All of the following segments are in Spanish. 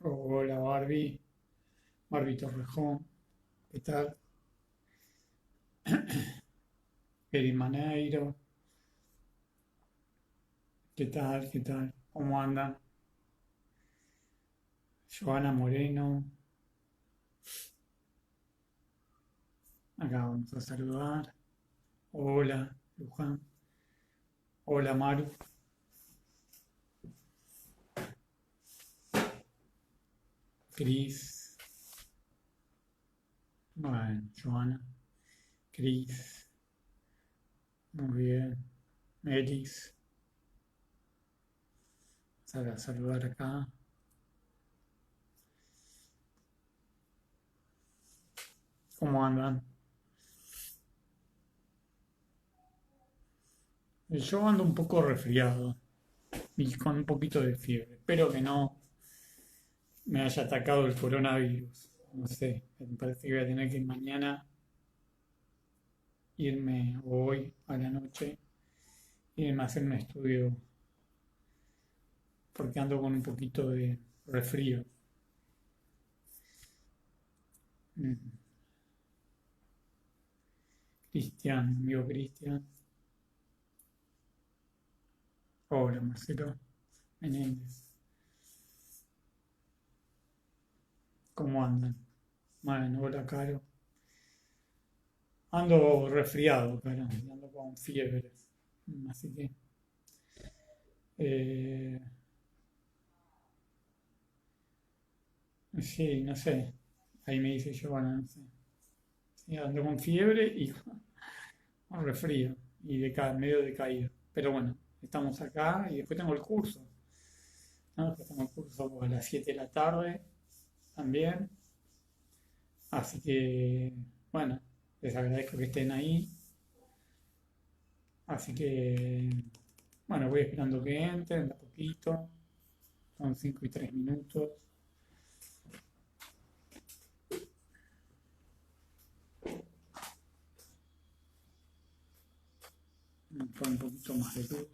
Hola Barbie, Barbie Torrejón, ¿qué tal? Eri Maneiro, ¿qué tal? ¿Qué tal? ¿Cómo anda? Joana Moreno, acá vamos a saludar. Hola, Luján. Hola Maru, Cris, bueno, Joana, Cris, muy bien. Melis, a saludar acá. ¿Cómo andan? Yo ando un poco resfriado y con un poquito de fiebre. Espero que no me haya atacado el coronavirus. No sé, me parece que voy a tener que mañana irme, o hoy a la noche, irme a hacer un estudio porque ando con un poquito de resfrío. Mm. Cristian, amigo Cristian. Hola, Marcelo Menéndez. ¿Cómo andan? Bueno, hola, Caro. Ando resfriado, Caro, y ando con fiebre. Así que, eh, sí, no sé. Ahí me dice Giovanna, no sé. Sí, ando con fiebre y un resfrío y medio decaído. Pero bueno, estamos acá y después tengo el curso, ¿no? Después tengo el curso a las 7 de la tarde también. Así que, bueno, les agradezco que estén ahí. Así que, bueno, voy esperando que entren de a poquito. Son 5 y 3 minutos. Con un poquito más de luz.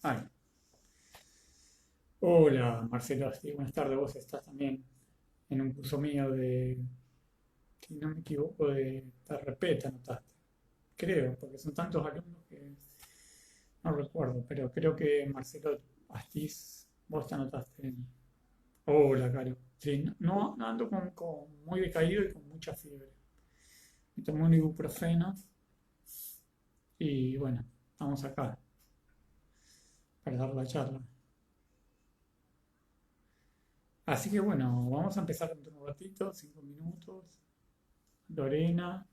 Ay, hola Marcelo, sí, buenas tardes. Vos estás también en un curso mío de, si no me equivoco, de repeta, notaste. Creo, porque son tantos alumnos que no recuerdo, pero creo que Marcelo Astiz, vos te anotaste en... Hola, Caro. Sí, no ando muy decaído y con mucha fiebre. Me tomé un ibuprofeno y bueno, estamos acá para dar la charla. Así que bueno, vamos a empezar dentro de un ratito, 5 minutos. Lorena,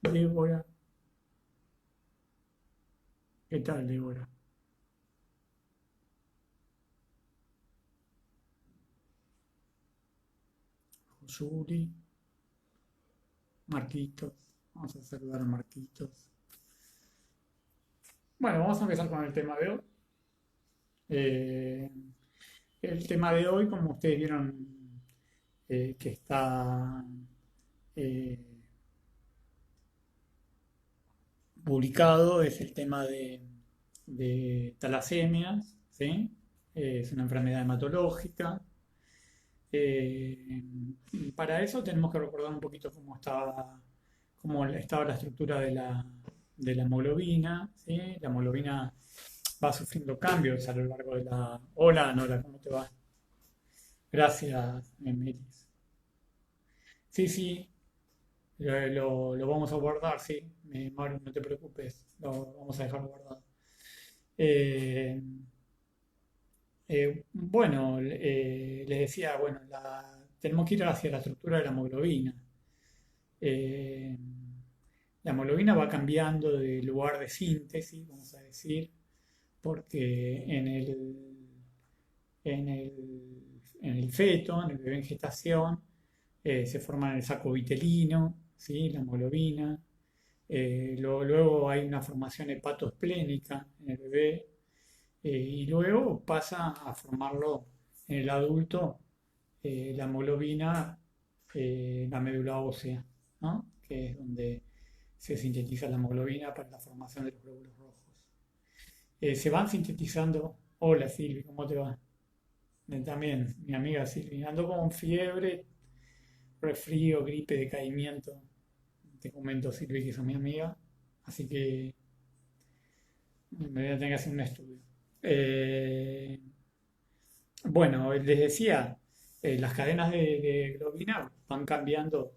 Débora, ¿qué tal, Débora? Yuri, Marquitos, vamos a saludar a Marquitos. Bueno, vamos a empezar con el tema de hoy. Eh, el tema de hoy, como ustedes vieron, que está eh, publicado, es el tema de talasemias, ¿sí? Es una enfermedad hematológica. Eh, para eso tenemos que recordar un poquito cómo estaba la estructura de la hemoglobina, ¿sí? La hemoglobina va sufriendo cambios a lo largo de la... Hola, Nora, ¿cómo te va? Gracias, Melis. Sí, sí, lo vamos a guardar, sí. Maru, no te preocupes, lo vamos a dejar guardado. Eh, bueno, les decía, bueno, tenemos que ir hacia la estructura de la hemoglobina. Eh, la hemoglobina va cambiando de lugar de síntesis, vamos a decir, porque en el feto, en el bebé en gestación, se forma en el saco vitelino, ¿sí? La hemoglobina. Luego hay una formación hepatoesplénica en el bebé, y luego pasa a formarlo en el adulto, la hemoglobina, la médula ósea, ¿no? Que es donde se sintetiza la hemoglobina para la formación de los glóbulos rojos. Se van sintetizando. Hola Silvi, ¿cómo te va? También, mi amiga Silvi, ando con fiebre, resfrío, gripe, decaimiento. Te comento, Silvi, que son mi amiga, así que me voy a tener que hacer un estudio. Eh, bueno, les decía, las cadenas de globina van cambiando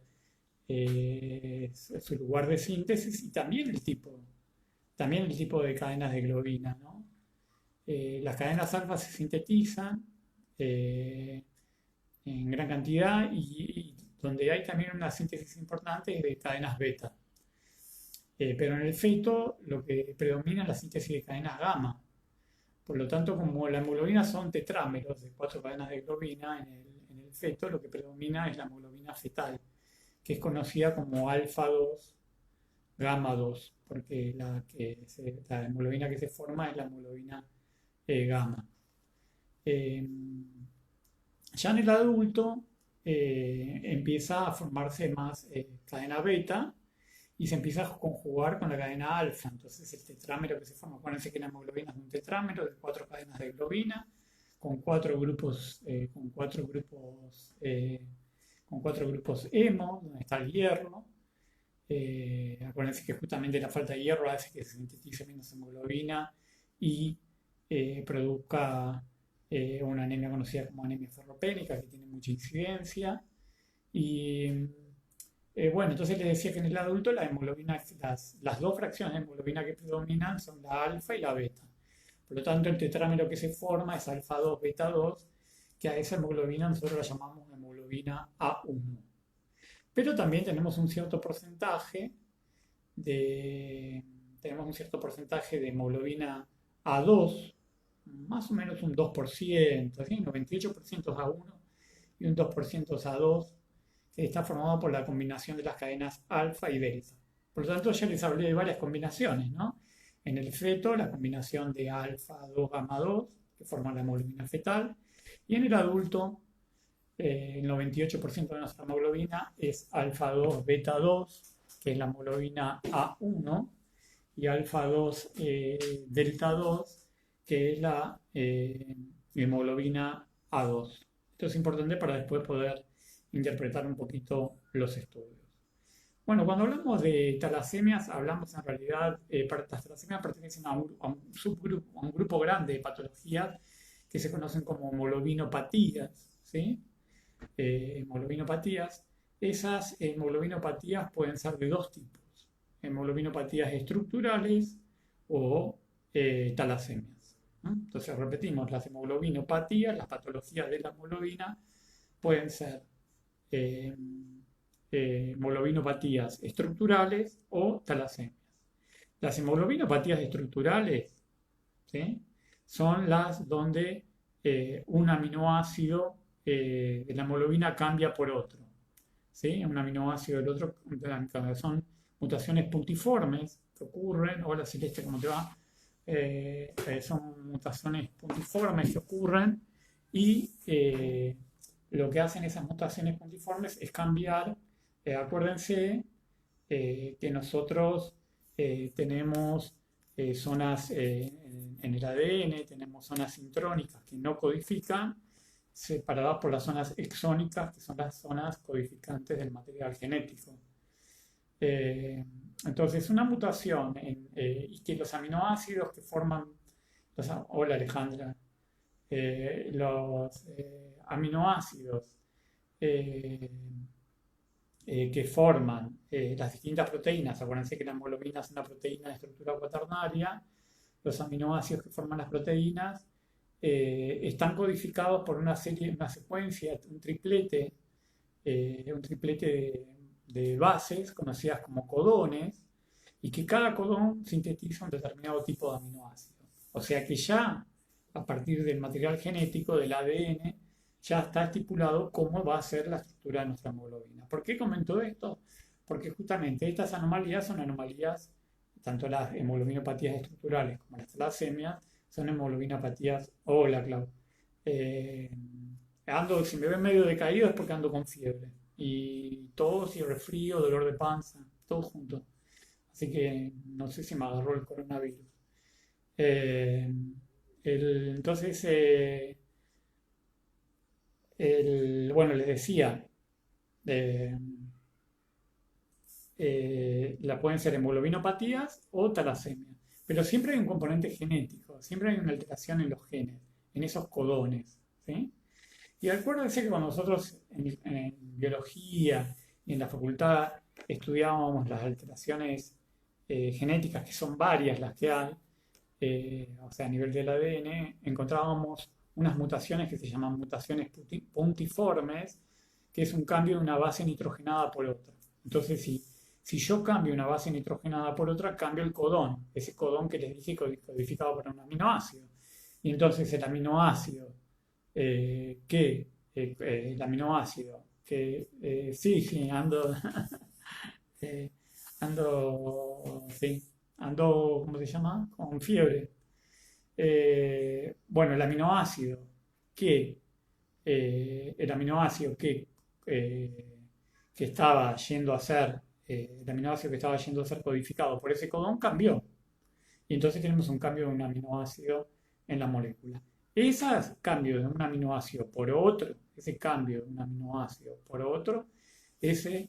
su lugar de síntesis y también el tipo de cadenas de globina, ¿no? Las cadenas alfa se sintetizan eh, en gran cantidad y donde hay también una síntesis importante es de cadenas beta. Pero en el feto lo que predomina es la síntesis de cadenas gamma. Por lo tanto, como la hemoglobina son tetrámeros de 4 cadenas de globina en el feto, lo que predomina es la hemoglobina fetal, que es conocida como alfa 2 gamma 2 porque la hemoglobina que se forma es la hemoglobina gamma. Eh, ya en el adulto empieza a formarse más cadena beta y se empieza a conjugar con la cadena alfa. Entonces el tetrámero que se forma, acuérdense que la hemoglobina es un tetrámero de 4 cadenas de globina con 4 grupos, con cuatro grupos hemo, donde está el hierro. Acuérdense que justamente la falta de hierro hace que se sintetice menos hemoglobina y produzca una anemia conocida como anemia ferropénica, que tiene mucha incidencia. Y bueno, entonces les decía que en el adulto la hemoglobina, las dos fracciones de hemoglobina que predominan son la alfa y la beta. Por lo tanto, el tetrámero que se forma es alfa 2, beta 2, que a esa hemoglobina nosotros la llamamos hemoglobina A1. Pero también tenemos un cierto porcentaje de hemoglobina A2, más o menos un 2%, ¿sí? 98% es A1 y un 2% es A2, que está formado por la combinación de las cadenas alfa y delta. Por lo tanto, ya les hablé de varias combinaciones, ¿no? En el feto, la combinación de alfa 2, gamma 2, que forman la hemoglobina fetal, y en el adulto, el 98% de nuestra hemoglobina es alfa 2, beta 2, que es la hemoglobina A1, y alfa 2, delta 2, que es la hemoglobina A2. Esto es importante para después poder interpretar un poquito los estudios. Bueno, cuando hablamos de talasemias, hablamos en realidad, las talasemias pertenecen a un subgrupo, a un grupo grande de patologías que se conocen como hemoglobinopatías, ¿sí? Hemoglobinopatías. Esas hemoglobinopatías pueden ser de dos tipos: hemoglobinopatías estructurales o talasemias, ¿no? Entonces repetimos, las hemoglobinopatías, las patologías de la hemoglobina, pueden ser eh, hemoglobinopatías estructurales o talasemias. Las hemoglobinopatías estructurales, ¿sí?, son las donde un aminoácido de la hemoglobina cambia por otro, ¿sí? Un aminoácido del otro, son mutaciones puntiformes que ocurren. Hola Celeste, ¿cómo te va? Son mutaciones puntiformes que ocurren y lo que hacen esas mutaciones puntiformes es cambiar. Acuérdense que nosotros tenemos zonas en el ADN, tenemos zonas intrónicas que no codifican, separadas por las zonas exónicas, que son las zonas codificantes del material genético. Entonces, una mutación y que los aminoácidos que forman, hola Alejandra, los aminoácidos eh, que forman las distintas proteínas. Acuérdense que la hemoglobina es una proteína de estructura cuaternaria. Los aminoácidos que forman las proteínas están codificados por una secuencia, un triplete de bases conocidas como codones, y que cada codón sintetiza un determinado tipo de aminoácido. O sea que ya a partir del material genético del ADN ya está estipulado cómo va a ser la estructura de nuestra hemoglobina. ¿Por qué comento esto? Porque justamente estas anomalías son anomalías, tanto las hemoglobinopatías estructurales como las talasemias, son hemoglobinopatías. Hola, Clau. Si me ven medio decaído es porque ando con fiebre. Y tos y resfrío, dolor de panza, todo junto. así que no sé si me agarró el coronavirus. Eh, entonces, bueno, les decía, eh, la pueden ser hemoglobinopatías o talasemia, pero siempre hay un componente genético, siempre hay una alteración en los genes, en esos codones, ¿sí? Y acuérdense que cuando nosotros en biología y en la facultad estudiábamos las alteraciones genéticas, que son varias las que hay, o sea, a nivel del ADN, encontrábamos unas mutaciones que se llaman mutaciones puntiformes, que es un cambio de una base nitrogenada por otra. Entonces, si yo cambio una base nitrogenada por otra, cambio el codón, ese codón que les dije codificado por un aminoácido. Y entonces el aminoácido que, sí, eh, sí, ¿cómo se llama? Con fiebre. Bueno, que, el aminoácido eh, que estaba yendo a ser, el aminoácido que estaba yendo a ser codificado por ese codón cambió. Y entonces tenemos un cambio de un aminoácido en la molécula. Ese cambio de un aminoácido por otro, ese cambio de un aminoácido por otro, ese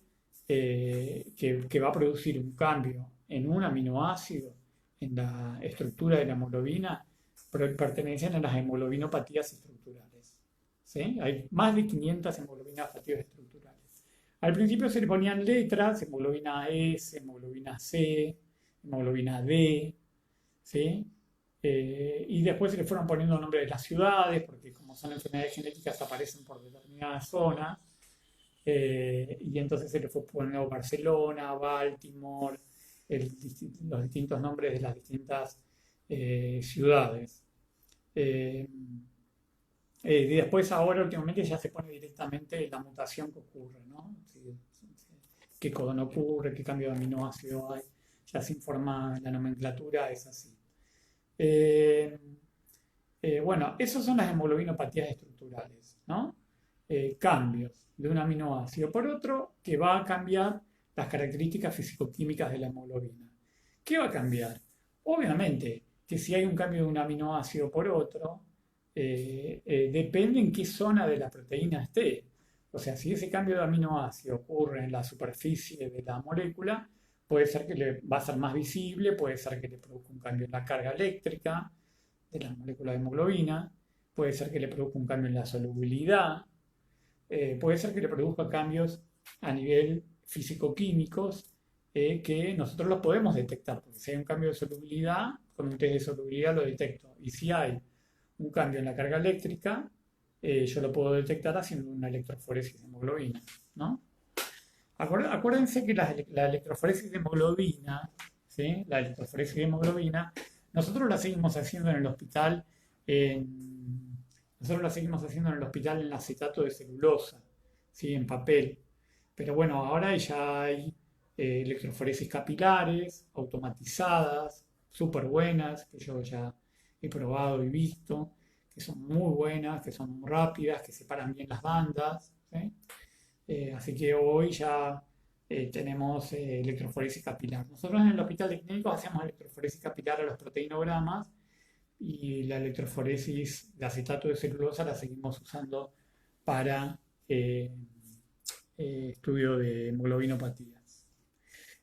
que va a producir un cambio en un aminoácido, en la estructura de la hemoglobina, pertenecen a las hemoglobinopatías estructurales. ¿Sí? Hay más de 500 hemoglobinopatías estructurales. Al principio se le ponían letras, hemoglobina S, hemoglobina C, hemoglobina D, ¿sí? Y después se le fueron poniendo nombres de las ciudades, porque como son enfermedades genéticas aparecen por determinadas zonas, y entonces se le fue poniendo Barcelona, Baltimore, los distintos nombres de las distintas ciudades. Eh, y después ahora últimamente ya se pone directamente la mutación que ocurre, ¿no? Qué codón ocurre, qué cambio de aminoácido hay, ya se informa, la nomenclatura es así. Eh, bueno, esas son las hemoglobinopatías estructurales, ¿no? Cambios de un aminoácido por otro que va a cambiar las características fisicoquímicas de la hemoglobina. ¿Qué va a cambiar? Obviamente que si hay un cambio de un aminoácido por otro, depende en qué zona de la proteína esté. O sea, si ese cambio de aminoácido ocurre en la superficie de la molécula, puede ser que va a ser más visible, puede ser que le produzca un cambio en la carga eléctrica de la molécula de hemoglobina, puede ser que le produzca un cambio en la solubilidad, puede ser que le produzca cambios a nivel físico-químicos que nosotros los podemos detectar, porque si hay un cambio de solubilidad, con un test de solubilidad lo detecto. Y si hay un cambio en la carga eléctrica, yo lo puedo detectar haciendo una electroforesis de hemoglobina, ¿no? Acuérdense que la electroforesis de hemoglobina, ¿sí? La electroforesis de hemoglobina, nosotros la seguimos haciendo en el hospital nosotros la seguimos haciendo en el hospital en acetato de celulosa, ¿sí? En papel. Pero bueno, ahora ya hay electroforesis capilares, automatizadas, súper buenas, que yo ya he probado y visto, que son muy buenas, que son muy rápidas, que separan bien las bandas, ¿sí? Así que hoy ya tenemos electroforesis capilar. Nosotros en el hospital de clínicos hacemos electroforesis capilar a los proteinogramas y la electroforesis de acetato de celulosa la seguimos usando para eh, estudio de hemoglobinopatías.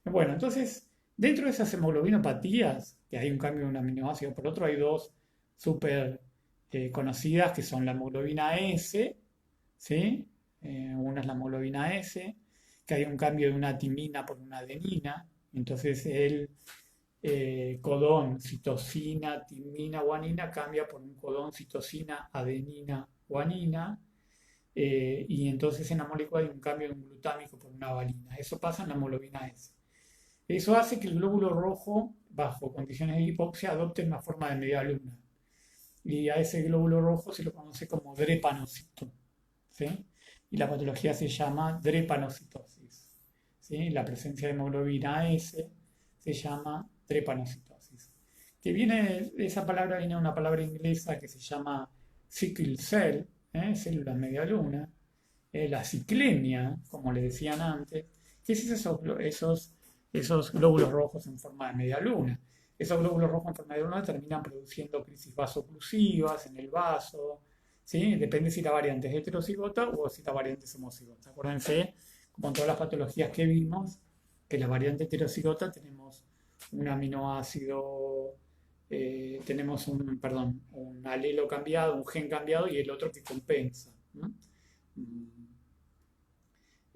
Bueno, entonces, dentro de esas hemoglobinopatías, que hay un cambio de un aminoácido por otro, hay dos súper conocidas que son la hemoglobina S, ¿sí? Una es la hemoglobina S, que hay un cambio de una timina por una adenina, entonces el codón citosina, timina, guanina cambia por un codón citosina, adenina, guanina, y entonces en la molécula hay un cambio de un glutámico por una valina. Eso pasa en la hemoglobina S. Eso hace que el glóbulo rojo, bajo condiciones de hipoxia, adopte una forma de media luna. Y a ese glóbulo rojo se lo conoce como drepanocito, ¿sí? Y la patología se llama drepanocitosis, ¿sí? La presencia de hemoglobina S se llama drepanocitosis. Esa palabra viene de una palabra inglesa que se llama sickle cell, célula media luna, la ciclemia, como le decían antes, que es esos esos glóbulos rojos en forma de media luna. Esos glóbulos rojos en forma de luna terminan produciendo crisis vasoclusivas en el vaso, ¿sí? Depende si la variante es heterocigota o si la variante es homocigota. Acuérdense, como en todas las patologías que vimos, que la variante heterocigota tenemos un aminoácido, tenemos un alelo cambiado, un gen cambiado y el otro que compensa, ¿no?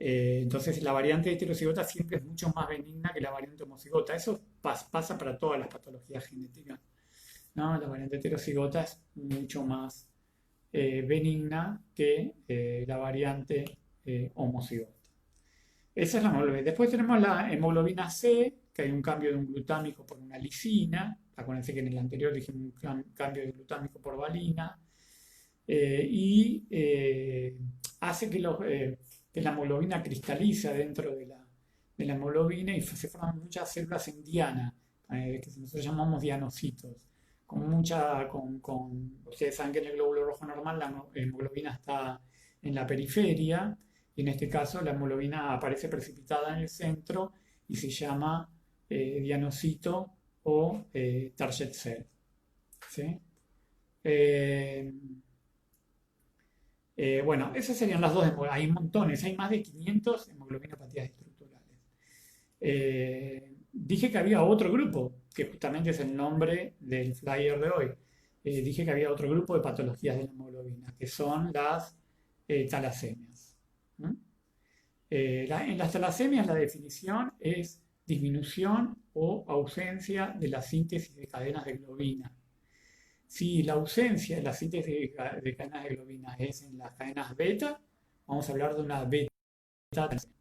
Entonces la variante heterocigota siempre es mucho más benigna que la variante homocigota. Eso pasa para todas las patologías genéticas, ¿no? La variante heterocigota es mucho más benigna que la variante homocigota. Esa es la hemoglobina. Después tenemos la hemoglobina C, que hay un cambio de un glutámico por una lisina. Acuérdense que en el anterior dijimos un cambio de glutámico por valina. Y hace que la hemoglobina cristaliza dentro de la hemoglobina y se forman muchas células en diana, que nosotros llamamos dianocitos. Ustedes saben que en el glóbulo rojo normal la hemoglobina está en la periferia y en este caso la hemoglobina aparece precipitada en el centro y se llama dianocito o target cell. ¿Sí? Bueno, esas serían las dos hemoglobina. Hay montones, hay más de 500 hemoglobinopatías estructurales. Dije que había otro grupo, que justamente es el nombre del flyer de hoy. Dije que había otro grupo de patologías de la hemoglobina, que son las talasemias. ¿Mm? En las talasemias la definición es disminución o ausencia de la síntesis de cadenas de globina. Si la ausencia de la síntesis de cadenas de globina es en las cadenas beta, vamos a hablar de una beta talasemia.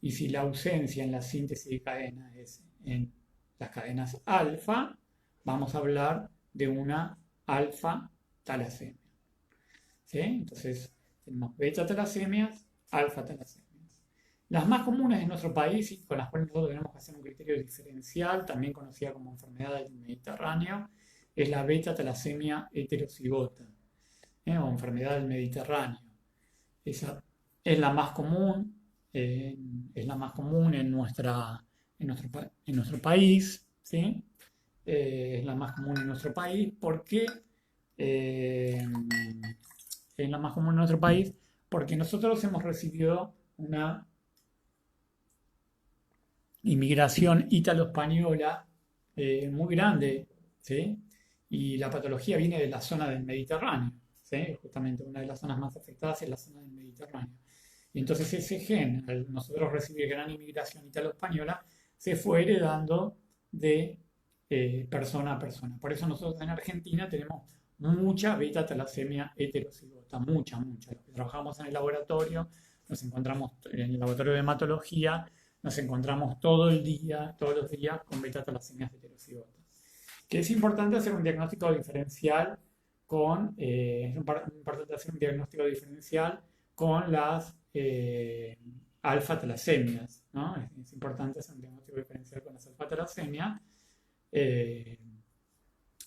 Y si la ausencia en la síntesis de cadenas es en las cadenas alfa, vamos a hablar de una alfa talasemia. ¿Sí? Entonces, tenemos beta talasemias, alfa talasemias. Las más comunes en nuestro país y con las cuales nosotros tenemos que hacer un criterio diferencial, también conocida como enfermedad del Mediterráneo, es la beta talasemia heterocigota, o enfermedad del Mediterráneo. Esa es la más común, en nuestro país, ¿sí? Es la más común en nuestro país porque es la más común en nuestro país porque nosotros hemos recibido una inmigración ítalo-española muy grande, ¿sí? Y la patología viene de la zona del Mediterráneo, ¿sí? Justamente una de las zonas más afectadas es la zona del Mediterráneo. Y entonces ese gen, al nosotros recibir gran inmigración ítalo-española, se fue heredando de persona a persona. Por eso nosotros en Argentina tenemos mucha beta talasemia heterocigota, mucha. Los que trabajamos en el laboratorio, nos encontramos en el laboratorio de hematología, nos encontramos todos los días con beta talasemias heterocigotas. Que es importante hacer un diagnóstico diferencial con las alfa talasemias, ¿no? Es importante hacer un diagnóstico diferencial con las alfa talasemias. Es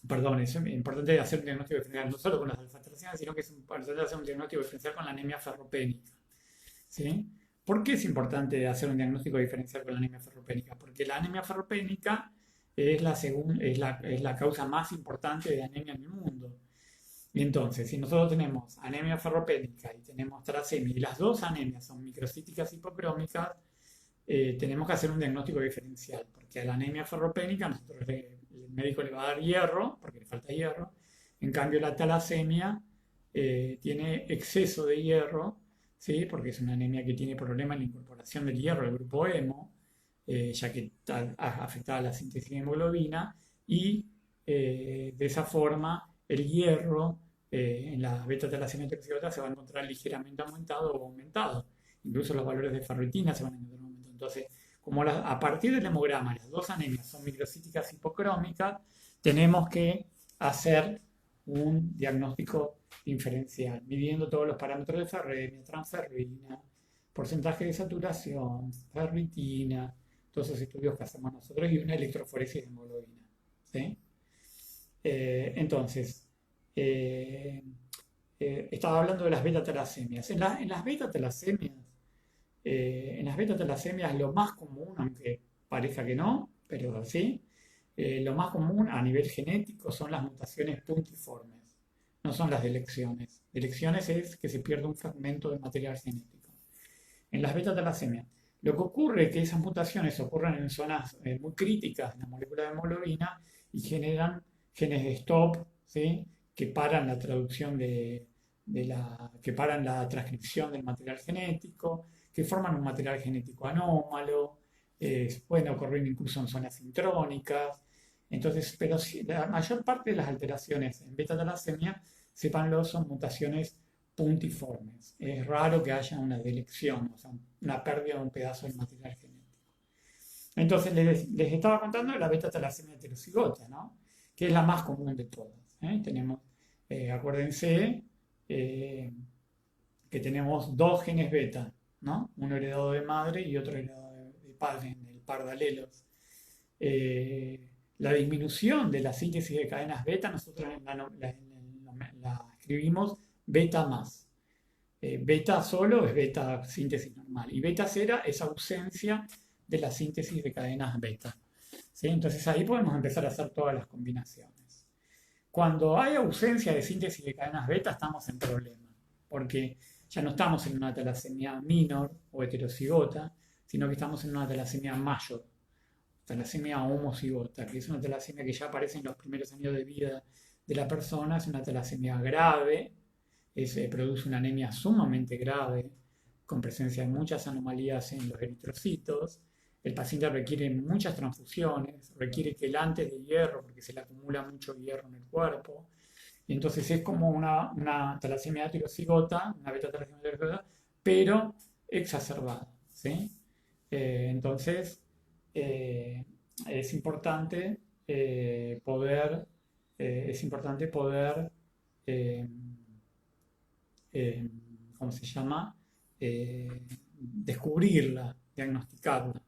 importante hacer un diagnóstico diferencial no solo con las alfa talasemias, sino que es importante hacer un diagnóstico diferencial con la anemia ferropénica, ¿sí? ¿Por qué es importante hacer un diagnóstico diferencial con la anemia ferropénica? Porque la anemia ferropénica es la causa más importante de anemia en el mundo. Y entonces, si nosotros tenemos anemia ferropénica y tenemos talasemia, y las dos anemias son microcíticas hipocrómicas, tenemos que hacer un diagnóstico diferencial, porque a la anemia ferropénica el médico le va a dar hierro, porque le falta hierro, en cambio la talasemia tiene exceso de hierro, ¿sí? Porque es una anemia que tiene problema en la incorporación del hierro al grupo hemo, ya que está afectada la síntesis de hemoglobina, y de esa forma el hierro en la beta talasemia heterocigota se va a encontrar ligeramente aumentado o aumentado. Incluso los valores de ferritina se van a encontrar aumentados. Entonces, como a partir del hemograma las dos anemias son microcíticas hipocrómicas, tenemos que hacer un diagnóstico diferencial, midiendo todos los parámetros de ferremia, transferrina, porcentaje de saturación, ferritina, todos esos estudios que hacemos nosotros y una electroforesis de hemoglobina, ¿sí? Entonces, estaba hablando de las beta talasemias. En las beta talasemias lo más común, aunque parezca que no, pero sí. Lo más común a nivel genético son las mutaciones puntiformes, no son las delecciones. Delecciones es que se pierde un fragmento de material genético. En las beta-talasemias, lo que ocurre es que esas mutaciones ocurren en zonas muy críticas de la molécula de hemoglobina y generan genes de stop, ¿sí? Que paran la traducción que paran la transcripción del material genético, que forman un material genético anómalo, pueden ocurrir incluso en zonas intrónicas. Entonces, pero si la mayor parte de las alteraciones en beta-talasemia, sépanlo, son mutaciones puntiformes. Es raro que haya una delección, o sea, una pérdida de un pedazo del material genético. Entonces, les estaba contando de la beta-talasemia heterocigota, ¿no? Que es la más común de todas. Tenemos, acuérdense, eh, que tenemos dos genes beta, ¿no? Uno heredado de madre y otro heredado de padre en el par de alelos. Eh, la disminución de la síntesis de cadenas beta, nosotros la escribimos beta más. Beta solo es beta síntesis normal y beta cera es ausencia de la síntesis de cadenas beta. ¿Sí? Entonces ahí podemos empezar a hacer todas las combinaciones. Cuando hay ausencia de síntesis de cadenas beta estamos en problema, porque ya no estamos en una talasemia minor o heterocigota, sino que estamos en una talasemia mayor, talasemia homocigota, que es una talasemia que ya aparece en los primeros años de vida de la persona, es una talasemia grave, produce una anemia sumamente grave, con presencia de muchas anomalías en los eritrocitos. El paciente requiere muchas transfusiones, requiere quelantes de hierro porque se le acumula mucho hierro en el cuerpo. Y entonces es como una talasemia heterocigota, una beta-talasemia heterocigota, pero exacerbada. ¿Sí? Entonces, es importante poder eh, eh, ¿cómo se llama? Descubrirla, diagnosticarla.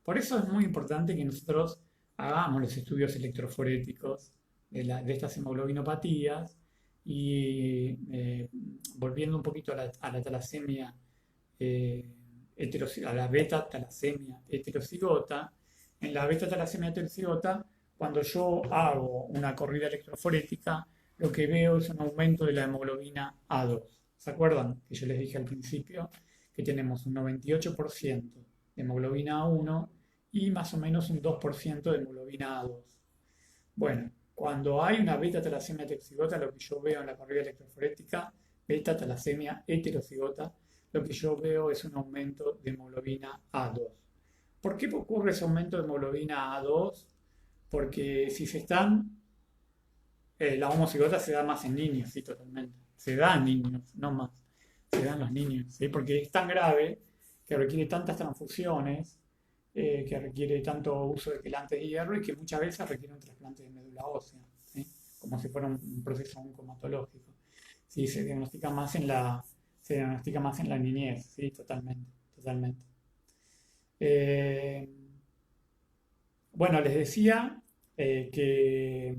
Por eso es muy importante que nosotros hagamos los estudios electroforéticos de estas hemoglobinopatías y volviendo un poquito a la talasemia, eh, a la beta-talasemia heterocigota, en la beta-talasemia heterocigota, cuando yo hago una corrida electroforética, lo que veo es un aumento de la hemoglobina A2. ¿Se acuerdan que yo les dije al principio que tenemos un 98% de hemoglobina A1 y más o menos un 2% de hemoglobina A2? Bueno, cuando hay una beta-talasemia heterocigota, lo que yo veo en la corrida electroforética, beta-talasemia heterocigota, lo que yo veo es un aumento de hemoglobina A2. ¿Por qué ocurre ese aumento de hemoglobina A2? Porque si se están, la homocigota se da más en niños, sí, totalmente. Se da en niños, no más. Se da en los niños, ¿sí? Porque es tan grave que requiere tantas transfusiones, que requiere tanto uso de quelantes de hierro y que muchas veces requiere un trasplante de médula ósea, ¿sí? Como si fuera un proceso oncomatológico. Sí, se diagnostica más en la niñez, sí, totalmente, totalmente. Eh, bueno, les decía que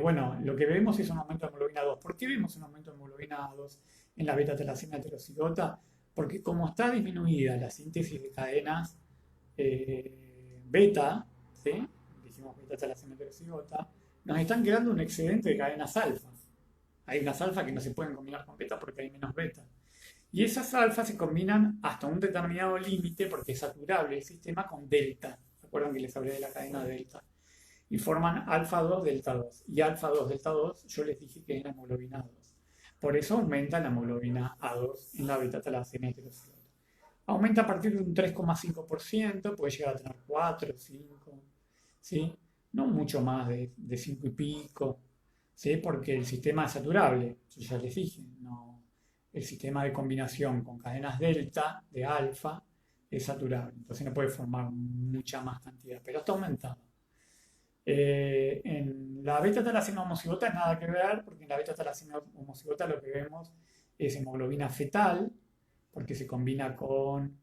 bueno, lo que vemos es un aumento de hemoglobina A2. ¿Por qué vemos un aumento de hemoglobina A2 en la beta-talasemia heterocigota? Porque como está disminuida la síntesis de cadenas beta, ¿sí? Dijimos beta-talasemia heterocigota, nos están quedando un excedente de cadenas alfa. Hay unas alfa que no se pueden combinar con beta porque hay menos beta. Y esas alfas se combinan hasta un determinado límite porque es saturable el sistema con delta. ¿Se acuerdan que les hablé de la cadena delta? Y forman alfa 2 delta 2. Y alfa 2 delta 2 yo les dije que era hemoglobina A2. Por eso aumenta la hemoglobina A2 en la beta-talasemia heterocigota. Aumenta a partir de un 3,5%, puede llegar a tener 4, 5, ¿sí? No mucho más de 5 y pico, ¿sí? Porque el sistema es saturable, yo ya les dije, no, el sistema de combinación con cadenas delta de alfa es saturable, entonces no puede formar mucha más cantidad, pero está aumentado. En la beta-talasemia homocigota nada que ver, porque en la beta-talasemia homocigota lo que vemos es hemoglobina fetal, porque se combina con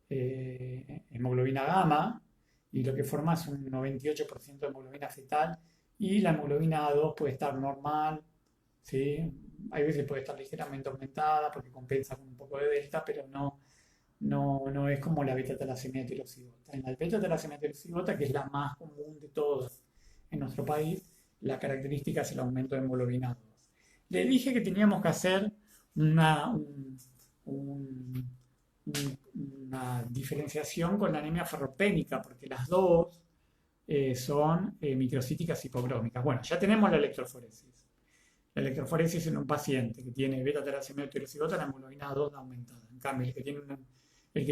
hemoglobina gamma, y lo que forma es un 98% de hemoglobina fetal, y la hemoglobina A2 puede estar normal, ¿sí? Hay veces puede estar ligeramente aumentada porque compensa con un poco de delta, pero no, no es como la beta-talasemia heterozigota. En la beta-talasemia heterozigota, que es la más común de todas en nuestro país, la característica es el aumento de hemoglobina 2. Le dije que teníamos que hacer una, un- un- una diferenciación con la anemia ferropénica, porque las dos son microcíticas hipocrómicas. Bueno, ya tenemos la electroforesis. La electroforesis en un paciente que tiene beta-talasemia heterozigota, la hemoglobina 2 da aumentada. En cambio, el que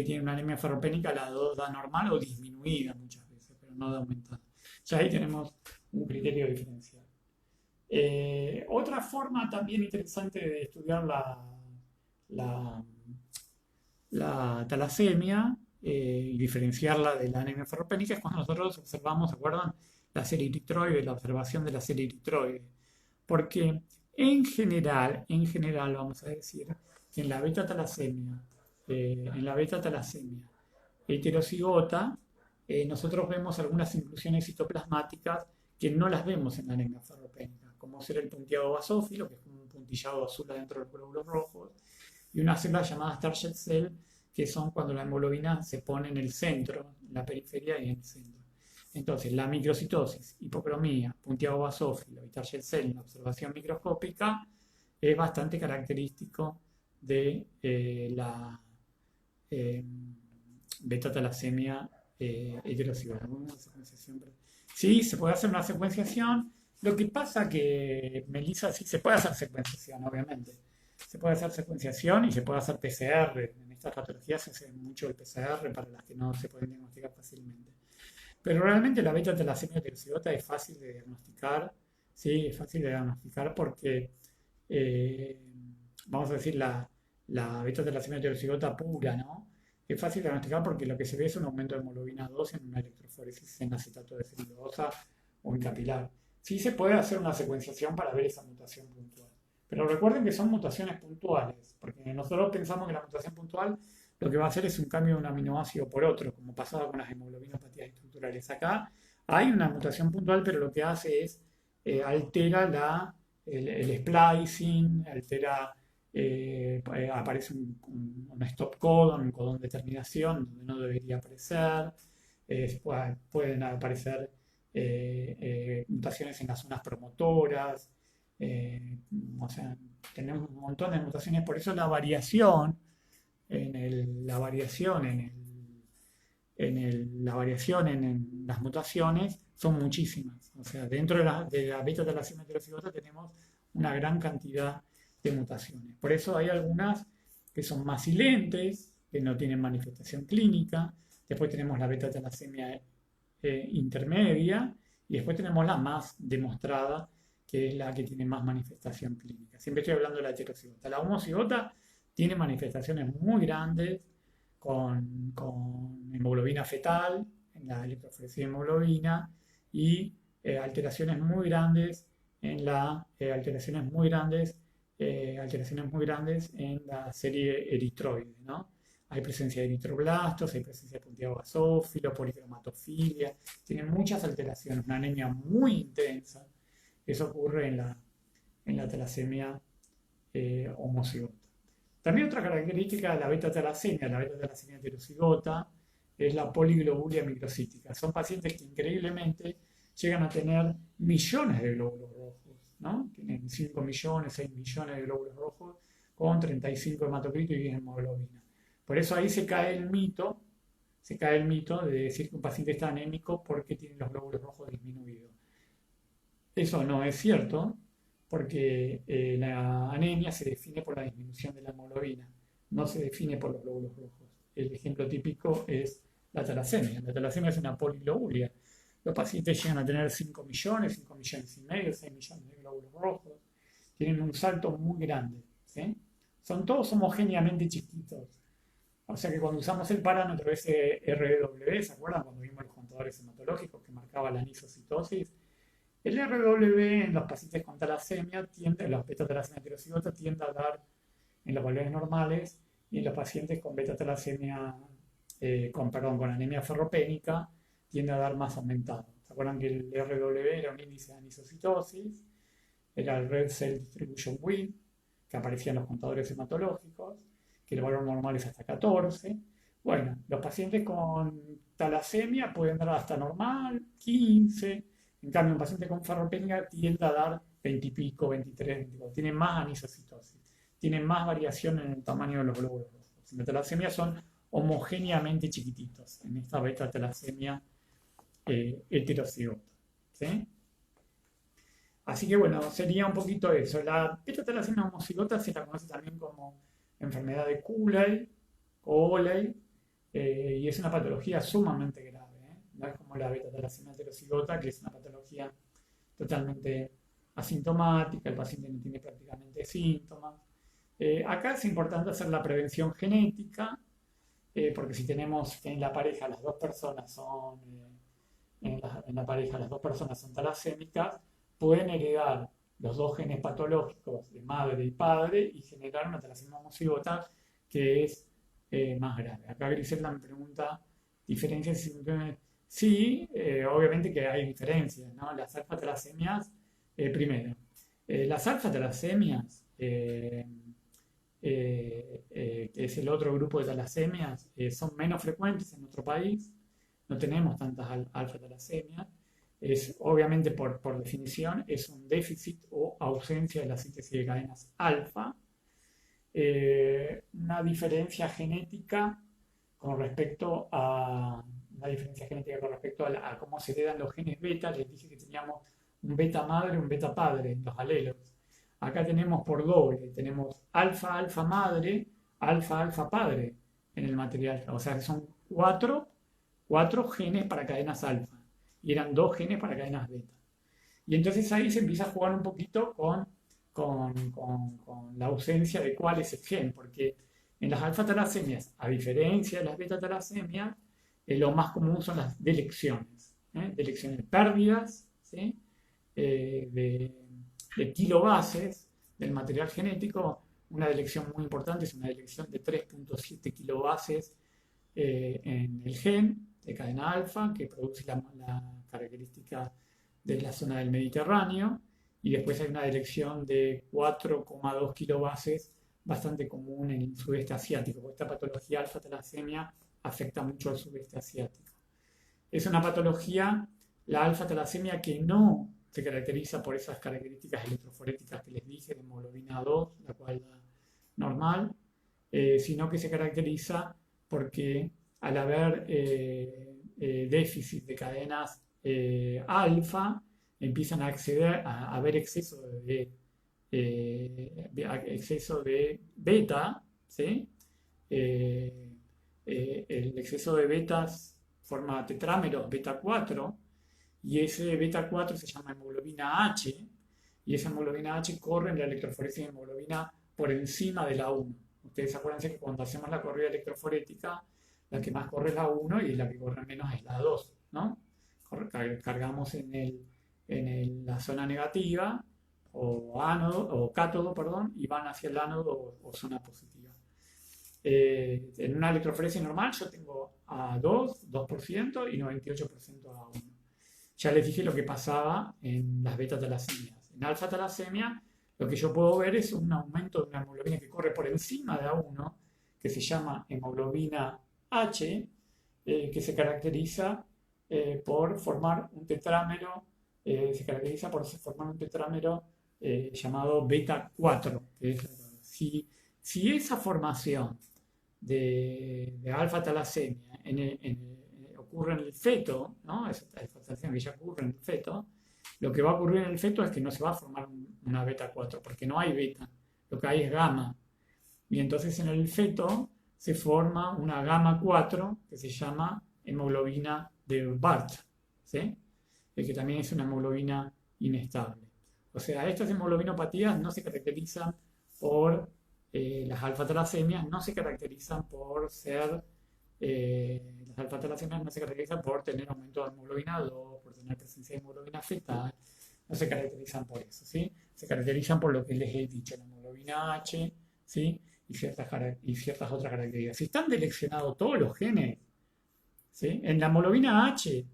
tiene una anemia ferropénica, la 2 da normal o disminuida muchas veces, pero no da aumentada. Ya ahí tenemos un criterio diferencial. Otra forma también interesante de estudiar la, la talasemia y diferenciarla de la anemia ferropénica es cuando nosotros observamos, ¿se acuerdan? La serie eritroide, la observación de la serie eritroide. Porque en general vamos a decir que en la beta-talasemia heterocigota, nosotros vemos algunas inclusiones citoplasmáticas que no las vemos en la anemia ferropénica, como ser el punteado basófilo, que es como un puntillado azul adentro de los glóbulos rojos, y unas células llamadas target cell, que son cuando la hemoglobina se pone en el centro, en la periferia y en el centro. Entonces, la microcitosis, hipocromía, punteado basófilo y target cell en observación microscópica es bastante característico de la eh, beta-talasemia heterozigota. Sí, se puede hacer una secuenciación. Lo que pasa que, Melissa, sí se puede hacer secuenciación, obviamente. Se puede hacer secuenciación y se puede hacer PCR. En estas patologías se hace mucho el PCR para las que no se pueden diagnosticar fácilmente. Pero realmente la beta-talasemia heterozigota es fácil de diagnosticar, sí, es fácil de diagnosticar porque, eh, vamos a decir, la beta-talasemia heterozigota pura, ¿no? Es fácil de diagnosticar porque lo que se ve es un aumento de hemoglobina 2 en una electroforesis en acetato de celulosa o en capilar. Sí se puede hacer una secuenciación para ver esa mutación puntual. Pero recuerden que son mutaciones puntuales, porque nosotros pensamos que la mutación puntual lo que va a hacer es un cambio de un aminoácido por otro, como pasaba con las hemoglobinopatías estructurales. Acá hay una mutación puntual, pero lo que hace es altera el splicing, aparece un stop codon, un codón de terminación donde no debería aparecer, pueden aparecer mutaciones en las zonas promotoras, o sea, tenemos un montón de mutaciones, por eso la variación en las mutaciones son muchísimas. O sea, dentro de la beta-talasemia heterozigota tenemos una gran cantidad de mutaciones. Por eso hay algunas que son más silentes, que no tienen manifestación clínica. Después tenemos la beta-talasemia intermedia y después tenemos la más demostrada, que es la que tiene más manifestación clínica. Siempre estoy hablando de la heterozigota. La homocigota tiene manifestaciones muy grandes con hemoglobina fetal, en la electroforesis de hemoglobina, y alteraciones muy grandes en la serie eritroide, ¿no? Hay presencia de eritroblastos, hay presencia de punteado basófilo, policromatofilia, tienen muchas alteraciones, una anemia muy intensa. Eso ocurre en la talasemia homocigota. También otra característica de la beta-talasemia heterozigota, es la poliglobulia microcítica. Son pacientes que increíblemente llegan a tener millones de glóbulos rojos, ¿no? Tienen 5 millones, 6 millones de glóbulos rojos con 35 hematocritos y 10 hemoglobina. Por eso ahí se cae el mito de decir que un paciente está anémico porque tiene los glóbulos rojos disminuidos. Eso no es cierto, porque la anemia se define por la disminución de la hemoglobina, no se define por los glóbulos rojos. El ejemplo típico es la talasemia. La talasemia es una poliglobulia. Los pacientes llegan a tener 5 millones, 5 millones y medio, 6 millones de glóbulos rojos. Tienen un salto muy grande, ¿sí? Son todos homogéneamente chiquitos. O sea que cuando usamos el parámetro ese RW, ¿se acuerdan cuando vimos los contadores hematológicos que marcaba la anisocitosis? El RW en los pacientes con talasemia los beta-talasemia heterozigota tiende a dar en los valores normales, y en los pacientes con beta-talasemia, con anemia ferropénica, tiende a dar más aumentado. ¿Se acuerdan que el RW era un índice de anisocitosis? Era el Red Cell Distribution Width, que aparecía en los contadores hematológicos, que el valor normal es hasta 14. Bueno, los pacientes con talasemia pueden dar hasta normal, 15. En cambio, un paciente con ferropenia tiende a dar 20 y pico, 23, 24. Tiene más anisocitosis, tiene más variación en el tamaño de los glóbulos rojos. En la talasemia son homogéneamente chiquititos, en esta beta talasemia heterocigota. ¿Sí? Así que bueno, sería un poquito eso. La beta-talasemia homocigota se la conoce también como enfermedad de Cooley o Oley, y es una patología sumamente grave, ¿eh? No es como la beta-talasemia heterocigota, que es una patología totalmente asintomática, el paciente no tiene prácticamente síntomas. Acá es importante hacer la prevención genética, porque si tenemos que en la pareja las dos personas son, en la pareja las dos personas son talasémicas, pueden heredar los dos genes patológicos de madre y padre y generar una talasemia homocigota que es más grave. Acá Griselda me pregunta diferencias. Sí, obviamente que hay diferencias, ¿no? Las alfa-talasemias, primero, las alfa-talasemias, que es el otro grupo de talasemias, son menos frecuentes en nuestro país, no tenemos tantas alfa-talasemias. Es, obviamente, por definición, es un déficit o ausencia de la síntesis de cadenas alfa. Una diferencia genética con respecto a a cómo se heredan los genes beta. Les dije que teníamos un beta madre y un beta padre en los alelos. Acá tenemos por doble, tenemos alfa alfa madre, alfa alfa padre en el material. O sea, son cuatro genes para cadenas alfa y eran dos genes para cadenas beta. Y entonces ahí se empieza a jugar un poquito con la ausencia de cuál es el gen, porque en las alfa-talasemias, a diferencia de las beta-talasemias, lo más común son las delecciones, delecciones, pérdidas, ¿sí? De kilobases del material genético. Una delección muy importante es una delección de 3.7 kilobases en el gen de cadena alfa, que produce la característica de la zona del Mediterráneo, y después hay una delección de 4,2 kilobases bastante común en el sudeste asiático, porque esta patología alfa-talasemia afecta mucho al sudeste asiático. Es una patología, la alfa-talasemia, que no se caracteriza por esas características electroforéticas que les dije, de hemoglobina 2, la cual da normal, sino que se caracteriza porque al haber déficit de cadenas alfa, empiezan a acceder a haber exceso de beta, ¿sí? El exceso de betas forma tetrámeros beta 4 y ese beta 4 se llama hemoglobina H, y esa hemoglobina H corre en la electroforesis de hemoglobina por encima de la 1. Ustedes acuérdense que cuando hacemos la corrida electroforética, la que más corre es la 1 y la que corre menos es la 2, ¿no? Cargamos la zona negativa o ánodo o cátodo, perdón, y van hacia el ánodo o zona positiva. En una electroforesis normal yo tengo a 2% y 98% a 1. Ya les dije lo que pasaba en las beta-talasemias. En alfa-talasemia lo que yo puedo ver es un aumento de una hemoglobina que corre por encima de A1, que se llama hemoglobina H, que se caracteriza por formar un tetrámero, llamado beta 4. Si esa formación de alfa-talasemia ocurre en el feto, ¿no? Esa talasemia que ya ocurre en el feto, lo que va a ocurrir en el feto es que no se va a formar una beta 4, porque no hay beta, lo que hay es gamma. Y entonces en el feto se forma una gamma 4 que se llama hemoglobina de Bart, ¿sí? Que también es una hemoglobina inestable. O sea, estas hemoglobinopatías no se caracterizan por las alfa-talasemias, no se caracterizan por ser las alfa-talasemias no se caracterizan por tener aumento de hemoglobina 2, por tener presencia de hemoglobina fetal, no se caracterizan por eso, ¿sí? Se caracterizan por lo que les he dicho, la hemoglobina H, ¿sí? Y ciertas otras características. Si están deleccionados todos los genes, ¿sí? En la hemoglobina H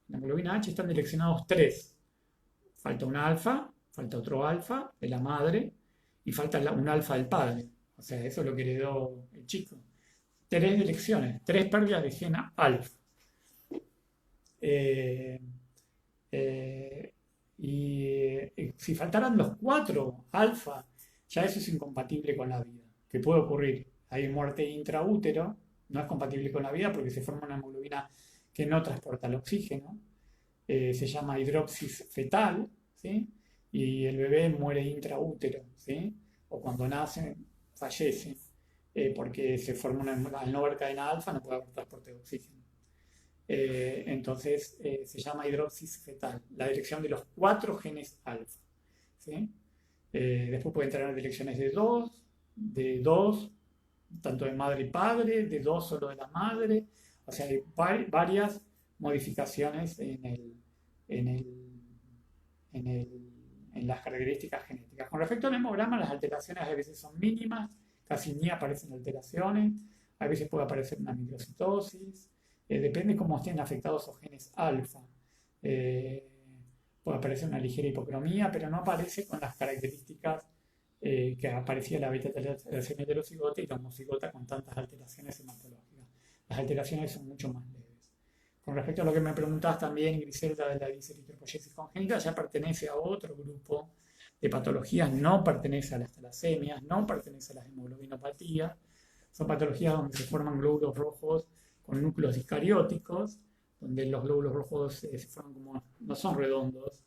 están deleccionados 3. Falta un alfa, falta otro alfa de la madre y falta un alfa del padre. O sea, eso es lo que heredó el chico. tres direcciones, tres pérdidas de gen alfa. Eh, eh, si faltaran los cuatro alfa, ya eso es incompatible con la vida. ¿Qué puede ocurrir? Hay muerte intraútero, no es compatible con la vida porque se forma una hemoglobina que no transporta el oxígeno, se llama hidropsis fetal, ¿sí? Y el bebé muere intraútero, ¿sí? O cuando nace, fallece, porque se forma al no haber cadena alfa, no puede haber transporte de oxígeno. Entonces se llama hidropsis fetal, la dirección de los cuatro genes alfa, ¿sí? Después pueden tener direcciones de dos, tanto de madre y padre, de dos solo de la madre, o sea, hay varias modificaciones en, el, en, el- en las características genéticas. Con respecto al hemograma, las alteraciones a veces son mínimas, casi ni aparecen alteraciones, a veces puede aparecer una microcitosis, depende cómo estén afectados los genes alfa. Eh, Puede aparecer una ligera hipocromía, pero no aparece con las características que aparecía la beta-talasemia heterocigota y la homocigota con tantas alteraciones hematológicas. Las alteraciones son mucho más leves. Con respecto a lo que me preguntabas también, Griselda, de la diseritropoyesis congénita, ya pertenece a otro grupo de patologías, no pertenece a las talasemias, no pertenece a las hemoglobinopatías. Son patologías donde se forman glóbulos rojos con núcleos discarióticos, donde los glóbulos rojos se forman como, no son redondos,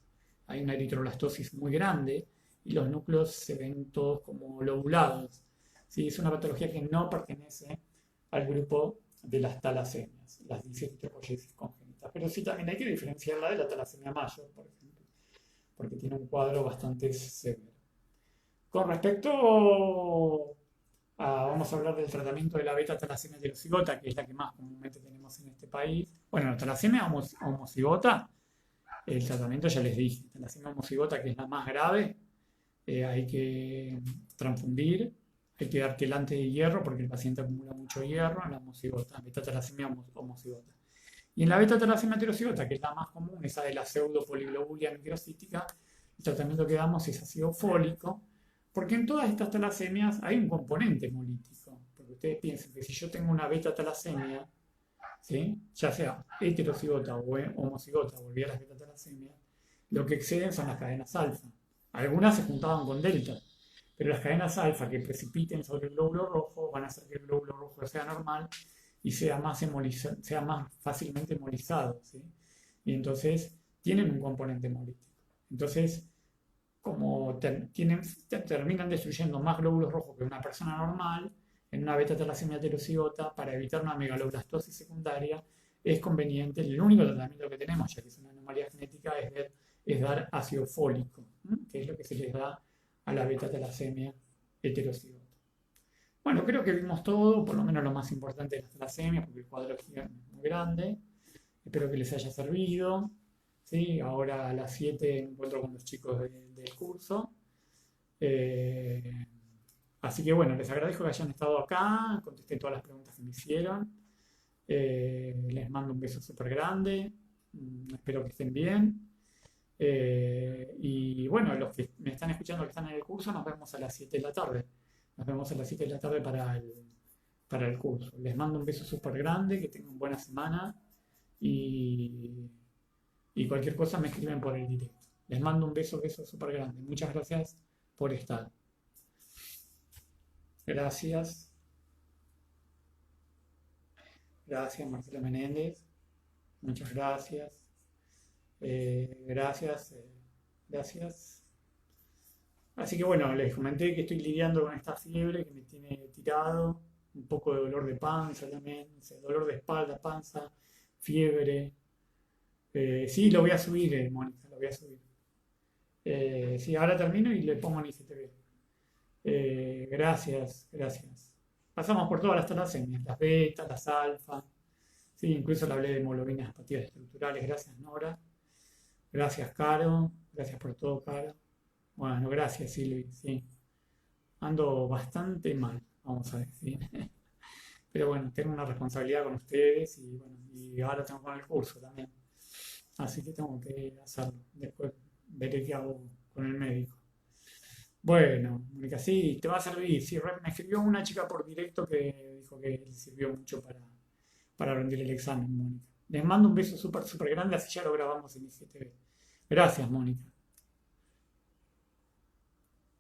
hay una eritroblastosis muy grande y los núcleos se ven todos como lobulados. ¿Sí? Es una patología que no pertenece al grupo de las talasemias, las diseritropoyesis congénitas. Pero sí también hay que diferenciarla de la talasemia mayor, por ejemplo, porque tiene un cuadro bastante severo. Con respecto vamos a hablar del tratamiento de la beta-talasemia heterocigota, que es la que más comúnmente tenemos en este país. Bueno, la talasemia homocigota, el tratamiento ya les dije, talasemia homocigota, que es la más grave, hay que transfundir, hay que dar quelante de hierro porque el paciente acumula mucho hierro en la homocigota, beta-talasemia homocigota. Y en la beta-talasemia heterocigota, que es la más común, esa de la pseudopoliglobulia microcítica, el tratamiento que damos es ácido fólico, porque en todas estas talasemias hay un componente hemolítico. Porque ustedes piensen que si yo tengo una beta-talasemia, ¿sí? Ya sea heterocigota o homocigota, volví a las beta-talasemias, lo que exceden son las cadenas alfa. Algunas se juntaban con delta, pero las cadenas alfa que precipiten sobre el glóbulo rojo van a hacer que el glóbulo rojo sea normal y sea sea más fácilmente hemolizado, ¿sí? Y entonces tienen un componente hemolítico. Entonces, como terminan destruyendo más glóbulos rojos que una persona normal, en una beta-talasemia heterocigota, para evitar una megaloblastosis secundaria, es conveniente, el único tratamiento que tenemos, ya que es una anomalía genética, es dar ácido fólico, que es lo que se les da a la beta-talasemia heterocigota. Bueno, creo que vimos todo, por lo menos lo más importante de las talasemias, porque el cuadro es muy grande. Espero que les haya servido. ¿Sí? Ahora a las 7 me encuentro con los chicos del curso. Eh, Así que bueno, les agradezco que hayan estado acá, contesté todas las preguntas que me hicieron. Les mando un beso súper grande. Espero que estén bien. Y bueno, los que me están escuchando que están en el curso, nos vemos a las 7 de la tarde. Nos vemos a las 7 de la tarde para el curso. Les mando un beso súper grande, que tengan buena semana y, y cualquier cosa me escriben por el directo. Les mando un beso súper grande. Muchas gracias por estar. Gracias. Gracias, Marcela Menéndez. Muchas gracias. Gracias. Gracias. Así que bueno, les comenté que estoy lidiando con esta fiebre que me tiene tirado, un poco de dolor de panza también, o sea, dolor de espalda, panza, fiebre. Sí, lo voy a subir, Mónica, lo voy a subir. Sí, ahora termino y le pongo en IGTV. Gracias, gracias. Pasamos por todas las talasemias, las beta, las alfa. Sí, incluso le hablé de hemoglobinas hepatías estructurales. Gracias, Nora. Gracias, Caro. Gracias por todo, Caro. Bueno, gracias, Silvi. Sí, ando bastante mal, vamos a decir. Pero bueno, tengo una responsabilidad con ustedes y bueno, y ahora tengo con el curso también. Así que tengo que hacerlo. Después veré qué hago con el médico. Bueno, Mónica, sí, te va a servir. Sí, me escribió una chica por directo que dijo que le sirvió mucho para rendir el examen, Mónica. Les mando un beso súper, súper grande, así ya lo grabamos en IGTV. Gracias, Mónica.